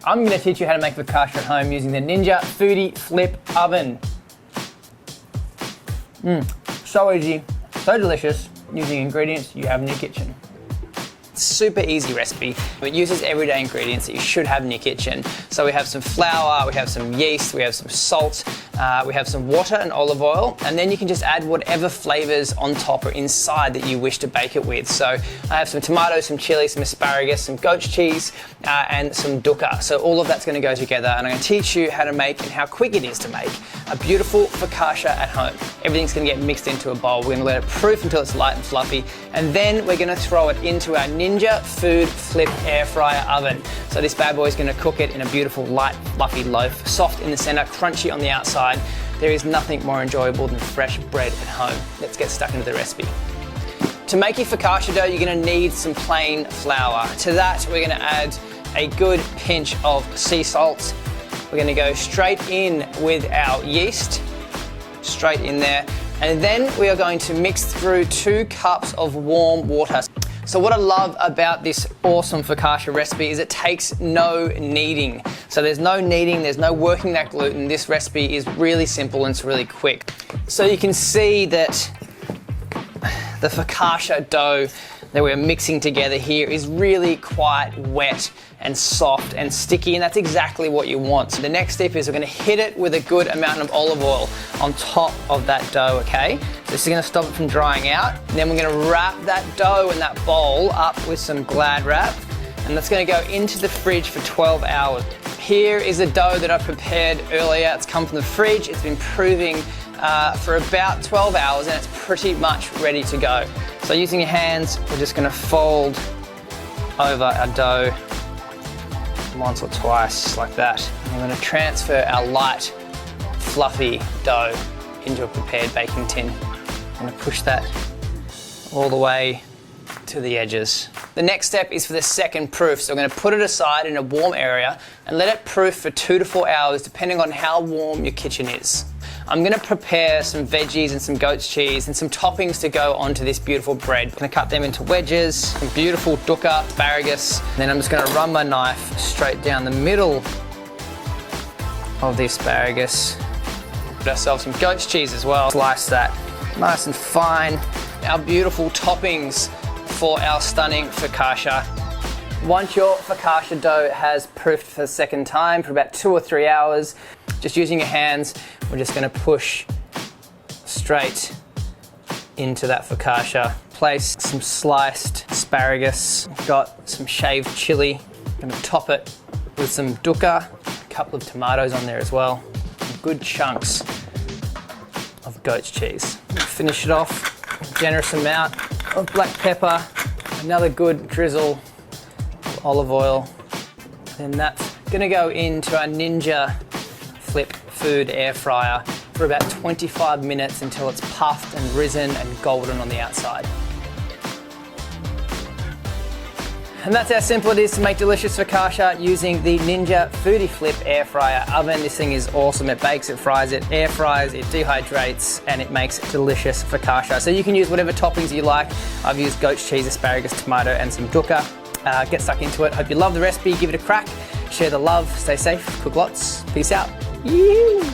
I'm going to teach you how to make focaccia at home using the Ninja Foodie Flip Oven. So easy, so delicious, using ingredients you have in your kitchen. Super easy recipe. It uses everyday ingredients that you should have in your kitchen. So we have some flour, we have some yeast, we have some salt, we have some water and olive oil, and then you can just add whatever flavors on top or inside that you wish to bake it with. So I have some tomatoes, some chili, some asparagus, some goat's cheese, and some dukkha. So all of that's going to go together, and I'm going to teach you how to make and how quick it is to make a beautiful focaccia at home. Everything's going to get mixed into a bowl. We're going to let it proof until it's light and fluffy, and then we're going to throw it into our Ninja Food Flip Air Fryer oven. So this bad boy is going to cook it in a beautiful light fluffy loaf, soft in the center, crunchy on the outside. There is nothing more enjoyable than fresh bread at home. Let's get stuck into the recipe. To make your focaccia dough, you're going to need some plain flour. To that, we're going to add a good pinch of sea salt. We're going to go straight in with our yeast, straight in there, and then we are going to mix through 2 cups of warm water. So what I love about this awesome focaccia recipe is it takes no kneading. So there's no kneading, there's no working that gluten. This recipe is really simple and it's really quick. So you can see that the focaccia dough that we're mixing together here is really quite wet and soft and sticky, and that's exactly what you want. So the next step is we're going to hit it with a good amount of olive oil on top of that dough, okay? So this is going to stop it from drying out. And then we're going to wrap that dough in that bowl up with some Glad wrap, and that's going to go into the fridge for 12 hours. Here is the dough that I prepared earlier. It's come from the fridge. It's been proving for about 12 hours, and it's pretty much ready to go. So using your hands, we're just going to fold over our dough once or twice like that. And we're going to transfer our light, fluffy dough into a prepared baking tin. I'm going to push that all the way to the edges. The next step is for the second proof. So we're going to put it aside in a warm area and let it proof for 2 to 4 hours, depending on how warm your kitchen is. I'm going to prepare some veggies and some goat's cheese and some toppings to go onto this beautiful bread. I'm going to cut them into wedges, some beautiful dukkha, asparagus, and then I'm just going to run my knife straight down the middle of the asparagus. Put ourselves some goat's cheese as well. Slice that nice and fine. Our beautiful toppings for our stunning focaccia. Once your focaccia dough has proofed for the second time for about 2 or 3 hours, just using your hands, we're just going to push straight into that focaccia. Place some sliced asparagus. Got some shaved chili. I'm going to top it with some dukkha, a couple of tomatoes on there as well, some good chunks of goat's cheese. Finish it off with a generous amount of black pepper, another good drizzle of olive oil. And that's going to go into our Ninja Flip Food Air Fryer for about 25 minutes until it's puffed and risen and golden on the outside. And that's how simple it is to make delicious focaccia using the Ninja Foodie Flip Air Fryer oven. This thing is awesome. It bakes, it fries, it air fries, it dehydrates, and it makes delicious focaccia. So you can use whatever toppings you like. I've used goat's cheese, asparagus, tomato, and some dukkha. Get stuck into it. Hope you love the recipe. Give it a crack. Share the love. Stay safe. Cook lots. Peace out. Yeah.